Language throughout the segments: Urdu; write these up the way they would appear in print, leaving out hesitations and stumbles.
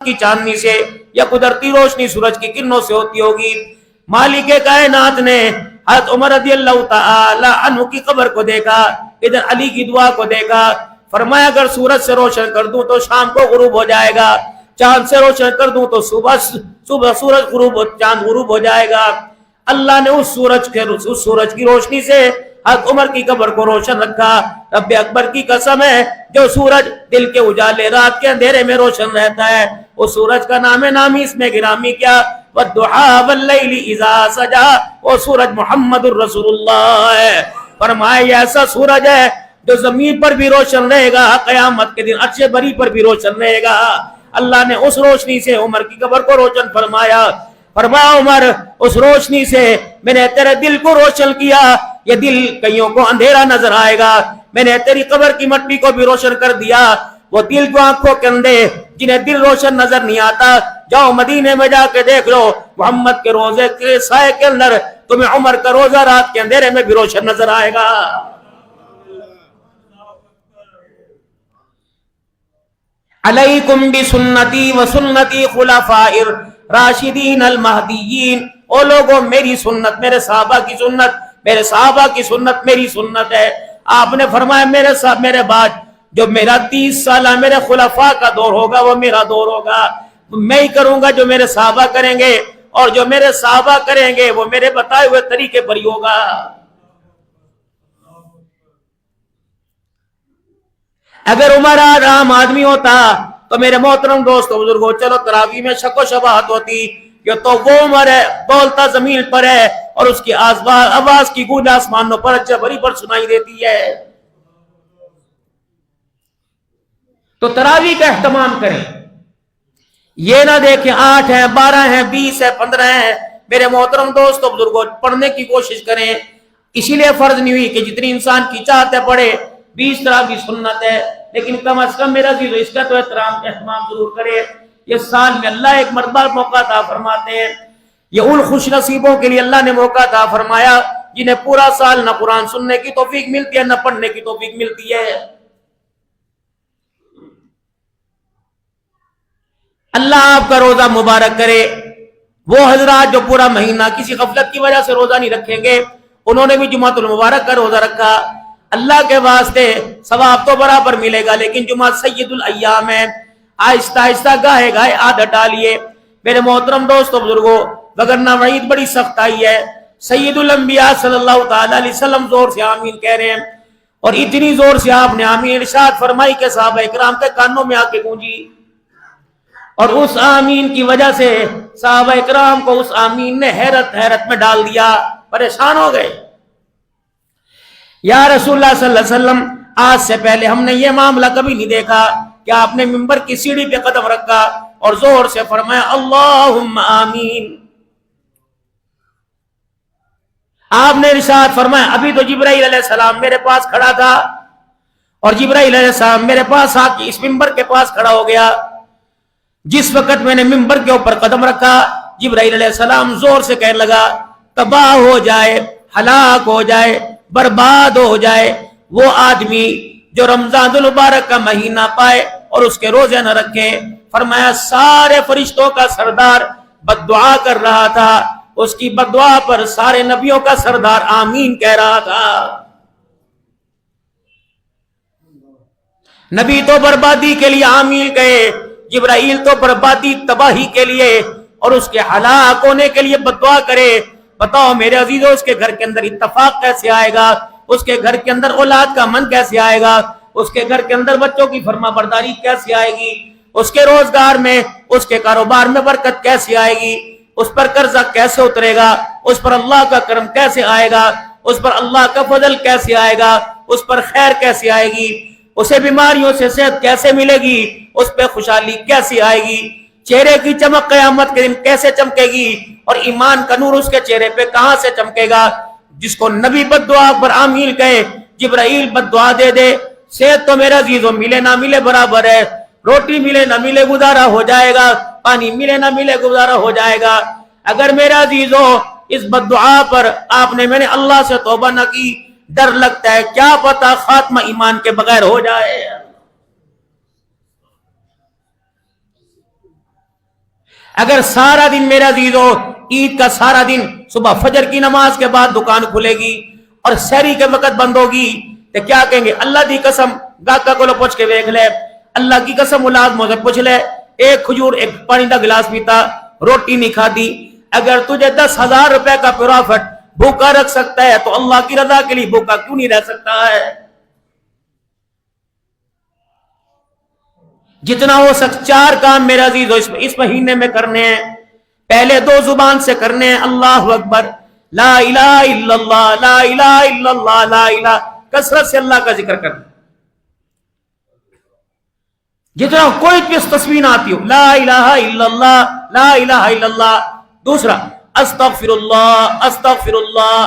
کی چاندنی سے یا قدرتی روشنی سورج کی کرنوں سے ہوتی ہوگی. مالک کائنات نے حضرت عمر رضی اللہ تعالی عنہ کی قبر کو دیکھا, ادھر علی کی دعا کو دیکھا, فرمایا اگر سورج سے روشن کر دوں تو شام کو غروب ہو جائے گا, چاند سے روشن کر دوں تو صبح سورج غروب چاند غروب ہو جائے گا. اللہ نے اس سورج کی روشنی سے حضرت عمر کی قبر کو روشن رکھا. رب اکبر کی قسم ہے, جو سورج دل کے اجالے رات کے اندھیرے میں روشن رہتا ہے, اس سورج کا نام نامی اس میں گرامی کیا, والضحیٰ واللیل اذا سجا, وہ سورج محمد الرسول اللہ ہے. فرمایا یہ ایسا سورج ہے جو زمین پر بھی روشن رہے گا, قیامت کے دن عرش بری پر بھی روشن رہے گا. اللہ نے اس روشنی سے عمر کی قبر کو روشن فرمایا. فرمایا عمر, اس روشنی سے میں نے تیرے دل کو روشن کیا, یہ دل کئیوں کو اندھیرا نظر آئے گا, میں نے تیری قبر کی مٹی کو بھی روشن کر دیا. وہ دل کو آنکھوں کے اندھے جنہیں دل روشن نظر نہیں آتا, جاؤ مدینے میں جا کے دیکھ لو, محمد کے روزے کے سائے کے اندر تمہیں عمر کا روزہ رات کے اندھیرے میں بھی روشن نظر آئے گا. علیکم بسنتی وسنتی خلفاء الراشدین المہدیین, او لوگوں میری سنت, میرے صحابہ کی سنت, میرے صحابہ کی سنت میری سنت ہے. آپ نے فرمایا میرے بعد جو میرا 30 سالہ میرے خلفاء کا دور ہوگا وہ میرا دور ہوگا. میں ہی کروں گا جو میرے صحابہ کریں گے, اور جو میرے صحابہ کریں گے وہ میرے بتائے ہوئے طریقے پر ہی ہوگا. اگر عمر عام آدمی ہوتا تو میرے محترم دوستو بزرگوں, چلو تراویح میں شک و شبہت ہوتی, کہ تو وہ عمر ہے بولتا زمین پر ہے اور اس کی آواز کی گونج آسمانوں پر جبری پر سنائی دیتی ہے. تو تراویح کا اہتمام کریں, یہ نہ دیکھیں 8 ہیں 12 ہیں 20 ہیں 15 ہیں. میرے محترم دوستو بزرگوں, پڑھنے کی کوشش کریں. اسی لیے فرض نہیں ہوئی کہ جتنی انسان کی چاہت ہے پڑھے, 20 تراویح سنت ہے, لیکن کم از کم میرا عزیز اس کا تو اہتمام ضرور کرے. یہ سال میں اللہ ایک مرتبہ موقع عطا فرماتے ہیں. یہ ان خوش نصیبوں کے لیے اللہ نے موقع عطا فرمایا جنہیں پورا سال نہ قرآن سننے کی توفیق ملتی ہے نہ پڑھنے کی توفیق ملتی ہے. اللہ آپ کا روزہ مبارک کرے. وہ حضرات جو پورا مہینہ کسی غفلت کی وجہ سے روزہ نہیں رکھیں گے, انہوں نے بھی جمعۃ المبارک کا روزہ رکھا, اللہ کے واسطے ثواب تو برابر ملے گا, لیکن جمعہ سید الایام ہے, آہستہ آہستہ گاہے گاہے عادت ڈالیے. میرے محترم دوستو بزرگوں, وگرنہ وعید بڑی سخت آئی ہے. سید الانبیاء صلی اللہ تعالی علیہ وسلم زور سے آمین کہہ رہے ہیں, اور اتنی زور سے آپ نے آمین ارشاد فرمائی کہ صحابہ اکرام کے کانوں میں آ کے گونجی, اور اس آمین کی وجہ سے صحابہ اکرام کو اس آمین نے حیرت میں ڈال دیا, پریشان ہو گئے. یا رسول اللہ صلی اللہ علیہ وسلم, آج سے پہلے ہم نے یہ معاملہ کبھی نہیں دیکھا کہ آپ نے منبر کی سیڑھی پہ قدم رکھا اور زور سے فرمایا اللہم آمین. آپ نے ارشاد فرمایا, ابھی تو جبرائیل علیہ السلام میرے پاس کھڑا تھا, اور جبرائیل علیہ السلام میرے پاس آ کے اس منبر کے پاس کھڑا ہو گیا. جس وقت میں نے منبر کے اوپر قدم رکھا, جبرائیل علیہ السلام زور سے کہنے لگا, تباہ ہو جائے, ہلاک ہو جائے, برباد ہو جائے وہ آدمی جو رمضان المبارک کا مہینہ پائے اور اس کے روزے نہ رکھے. فرمایا سارے فرشتوں کا سردار بد دعا کر رہا تھا, اس کی بد دعا پر سارے نبیوں کا سردار آمین کہہ رہا تھا. نبی تو بربادی کے لیے آمین کہے, جبرائیل تو بربادی تباہی کے لیے اور اس کے ہلاک ہونے کے لیے بد دعا کرے. بتاؤ میرے عزیزوں, اس کے گھر کے اندر اتفاق کیسے آئے گا, اس کے گھر کے اندر اولاد کا من کیسے آئے گا, اس کے گھر کے اندر بچوں کی فرما برداری کیسے آئے گی, اس کے روزگار میں اس کے کاروبار میں برکت کیسے آئے گی, اس پر قرضہ کیسے اترے گا, اس پر اللہ کا کرم کیسے آئے گا, اس پر اللہ کا فضل کیسے آئے گا, اس پر خیر کیسے آئے گی, اسے بیماریوں سے صحت کیسے ملے گی, اس پہ خوشحالی کیسے آئے گی, چہرے کی چمک قیامت کے دن کیسے چمکے گی, اور ایمان کا نور اس کے چہرے پہ کہاں سے چمکے گا. جس کو نبی بد دعا پر آمین کہے, جبرائیل بد دعا دے دے, صحت تو میرا عزیزوں ملے نہ ملے برابر ہے, روٹی ملے نہ ملے گزارا ہو جائے گا, پانی ملے نہ ملے گزارا ہو جائے گا. اگر میرا عزیزوں اس بد دعا پر آپ نے میں نے اللہ سے توبہ نہ کی, ڈر لگتا ہے کیا پتا خاتمہ ایمان کے بغیر ہو جائے. اگر سارا دن میرے عزیزو عید کا سارا دن صبح فجر کی نماز کے بعد دکان کھلے گی اور سحری کے وقت بند ہوگی تو کیا کہیں گے؟ اللہ دی قسم گاہکا کو پوچھ کے دیکھ لے، اللہ کی قسم ملازموں سے پوچھ لے، ایک کھجور ایک پانی کا گلاس پیتا، روٹی نہیں کھاتی، اگر تجھے 10,000 روپے کا پرافٹ بھوکا رکھ سکتا ہے تو اللہ کی رضا کے لیے بھوکا کیوں نہیں رہ سکتا ہے؟ جتنا ہو سکتا 4 کام میرے عزیزو اس مہینے میں کرنے ہیں۔ پہلے 2 زبان سے کرنے ہیں، اللہ اکبر، لا الہ الا اللہ، لا الہ الا اللہ، لا الہ، کثرت سے اللہ کا ذکر کرنا، جتنا کوئی چیز تصویر آتی ہو، لا الہ الا اللہ، لا الہ الا اللہ۔ دوسرا استغفر اللہ، استغفر اللہ،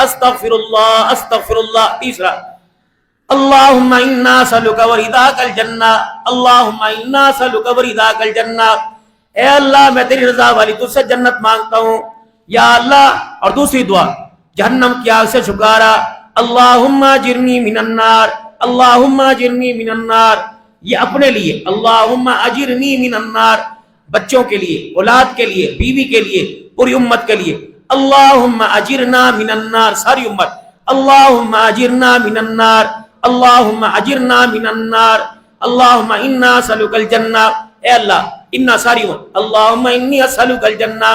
استغفر اللہ، استغفر اللہ۔ تیسرا اللہم انا نسألک ورضاک الجنہ، اللہم انا نسألک ورضاک الجنہ، اے اللہ میں تیری رضا والی تجھ سے جنت مانگتا ہوں یا اللہ۔ اور دوسری دعا جہنم کی آگ سے چھٹکارا، اللہم اجرنی من النار، اللہم اجرنی من النار، یہ اپنے لیے، اللہم اجرنی من النار، بچوں کے لیے، اولاد کے لیے، بیوی کے لیے، پوری امت کے لیے، اللہم اجرنا من النار، ساری امت، اللہم اجرنا من النار، اللہم اجرنا من النار، اللہم انا نسألک الجنہ، اے اللہ انا ساری امت، اللہم انی اسألک الجنہ،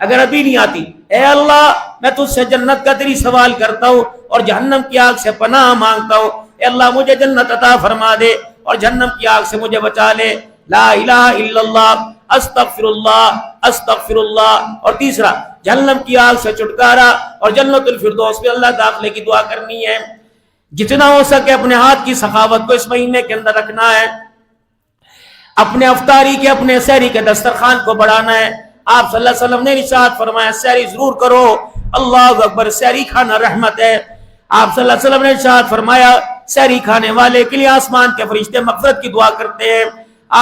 اگر ابھی نہیں آتی، اے اللہ میں تجھ سے جنت کا تیری سوال کرتا ہوں اور جہنم کی آگ سے پناہ مانگتا ہوں، اے اللہ مجھے جنت عطا فرما دے اور جہنم کی آگ سے مجھے بچا لے، لا الہ الا اللہ، استغفر اللہ، استغفر اللہ۔ اور تیسرا جہنم کی آگ سے چھٹکارا اور جنت الفردوس میں اللہ داخلے کی دعا کرنی ہے۔ جتنا ہو سکے اپنے ہاتھ کی سخاوت کو اس مہینے کے اندر رکھنا ہے، اپنے افطاری کے، اپنے سحری کے دسترخوان کو بڑھانا ہے۔ آپ صلی اللہ علیہ وسلم نے ارشاد فرمایا سحری ضرور کرو، اللہ اکبر، سحری کھانا رحمت ہے۔ آپ صلی اللہ علیہ وسلم نے ارشاد فرمایا سحری کھانے والے کے لیے آسمان کے فرشتے مغفرت کی دعا کرتے ہیں۔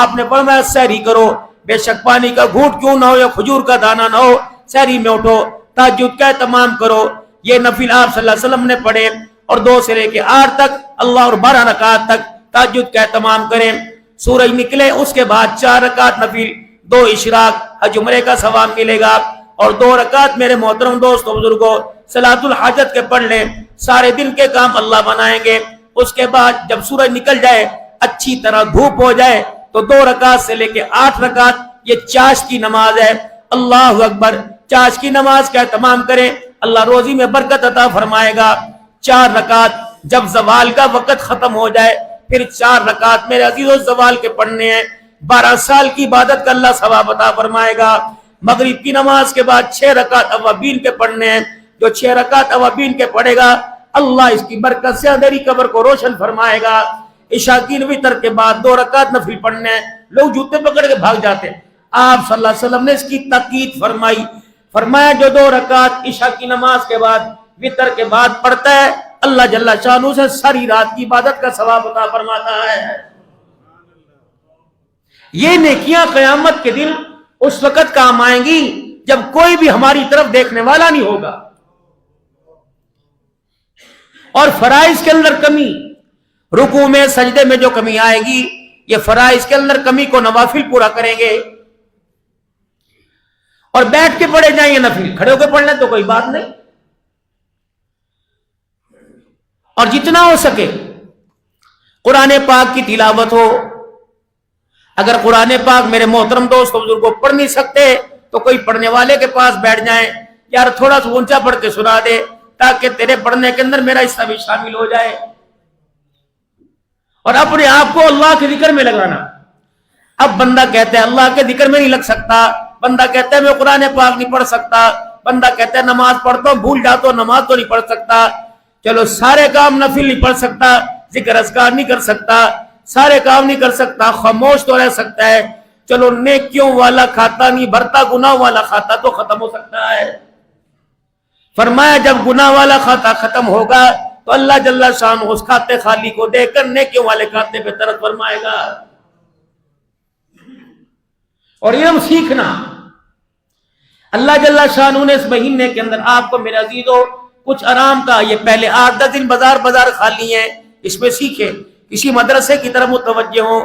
آپ نے فرمایا سحری کرو، بے شک پانی کا گھونٹ کیوں نہ ہو یا کھجور کا دانہ نہ ہو، سحری میں اٹھو، تہجد کا اہتمام کرو۔ یہ نفل آپ صلی اللہ علیہ وسلم نے پڑھے اور 2 سے لے کے 8 تک اللہ اور 12 رکعات تک تہجد کا اہتمام کریں۔ سورج نکلے اس کے بعد 4 رکعت نفل، 2 اشراق، حج عمرے کا ثواب ملے گا، اور 2 رکعت میرے محترم دوستوں بزرگوں صلاۃ الحاجت کے پڑھ لیں، سارے دن کے کام اللہ بنائیں گے۔ اس کے بعد جب سورج نکل جائے، اچھی طرح دھوپ ہو جائے تو 2 رکعت سے لے کے 8 رکعت یہ چاش کی نماز ہے، اللہ اکبر، چاش کی نماز کا اہتمام کریں، اللہ روزی میں برکت عطا فرمائے گا۔ 4 رکعت جب زوال کا وقت ختم ہو جائے پھر 4 رکعت میرے عزیزو زوال کے پڑھنے ہیں، 12 سال کی عبادت کا اللہ ثواب عطا فرمائے گا۔ مغرب کی نماز کے بعد 6 رکعت اوابین کے پڑھنے ہیں، جو 6 رکعت اوابین کے پڑھے گا اللہ اس کی برکت سے اندھیری قبر کو روشن فرمائے گا۔ عشاء کی وتر کے بعد 2 رکعت نفل پڑھنے ہیں، لوگ جوتے پکڑ کے بھاگ جاتے ہیں، آپ صلی اللہ علیہ وسلم نے اس کی تاکید فرمائی، فرمایا جو 2 رکعت عشاء کی نماز کے بعد وتر کے بعد پڑھتا ہے اللہ جل شانہ سے ساری رات کی عبادت کا ثواب عطا فرماتا ہے۔ یہ نیکیاں قیامت کے دن اس وقت کام آئیں گی جب کوئی بھی ہماری طرف دیکھنے والا نہیں ہوگا۔ اور فرائض کے اندر کمی، رکوع میں سجدے میں جو کمی آئے گی، یہ فرائض کے اندر کمی کو نوافل پورا کریں گے، اور بیٹھ کے پڑھے جائیں گے نفل، کھڑے ہو کے پڑھ لیں تو کوئی بات نہیں۔ اور جتنا ہو سکے قرآن پاک کی تلاوت ہو، اگر قرآن پاک میرے محترم دوست بزرگوں پڑھ نہیں سکتے تو کوئی پڑھنے والے کے پاس بیٹھ جائیں، یار تھوڑا سا اونچا پڑھ کے سنا دے تاکہ تیرے پڑھنے کے اندر میرا حصہ بھی شامل ہو جائے۔ اور اپنے آپ کو اللہ کے ذکر میں لگانا۔ اب بندہ کہتا ہے اللہ کے ذکر میں نہیں لگ سکتا، بندہ کہتا ہے میں قرآن پاک نہیں پڑھ سکتا، بندہ کہتا ہے نماز پڑھتا ہوں بھول جاتا ہوں، نماز تو نہیں پڑھ سکتا۔ چلو سارے کام نفل نہیں پڑھ سکتا، ذکر اذکار نہیں کر سکتا، سارے کام نہیں کر سکتا، خاموش تو رہ سکتا ہے، چلو نیکیوں والا کھاتا نہیں بھرتا، گناہ والا کھاتا تو ختم ہو سکتا ہے۔ فرمایا جب گناہ والا کھاتا ختم ہوگا تو اللہ جل شانہ اس کھاتے خالی کو دیکھ کر نیکیوں والے کھاتے پہ طرف فرمائے گا۔ اور یہ ہم سیکھنا، اللہ جل شانہ نے اس مہینے کے اندر آپ کو میرے عزیزو کچھ آرام کا، یہ پہلے 8-10 دن بازار خالی ہیں، اس میں سیکھیں، کسی مدرسے کی طرف متوجہ ہوں،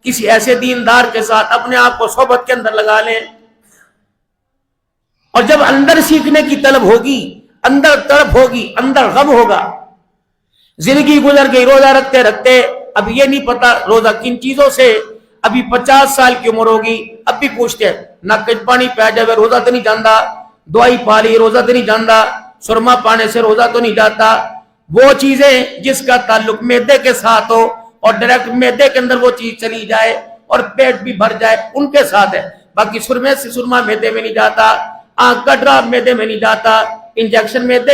کسی ایسے دیندار کے ساتھ اپنے آپ کو صحبت کے اندر لگا لیں، اور جب اندر سیکھنے کی طلب ہوگی، اندر تڑپ ہوگی، اندر غم ہوگا، زندگی گزر گئی روزہ رکھتے رکھتے، اب یہ نہیں پتا روزہ کن چیزوں سے، ابھی 50 سال کی عمر ہوگی، اب بھی پوچھتے ہیں نہ کچھ پانی پیا جائے روزہ تو نہیں جاندہ، دوائی پا لی روزہ تو نہیں جاندہ، سرما پانے سے روزہ تو نہیں جاتا۔ وہ چیزیں جس کا تعلق معدے کے ساتھ ہو اور ڈائریکٹ معدے کے اندر وہ چیز چلی جائے اور پیٹ بھی بھر جائے، ان کے ساتھ ہے۔ باقی سرمے سے سرما معدے میں نہیں جاتا، آنکھ کا ڈراپ معدے میں نہیں جاتا، انجیکشن معدے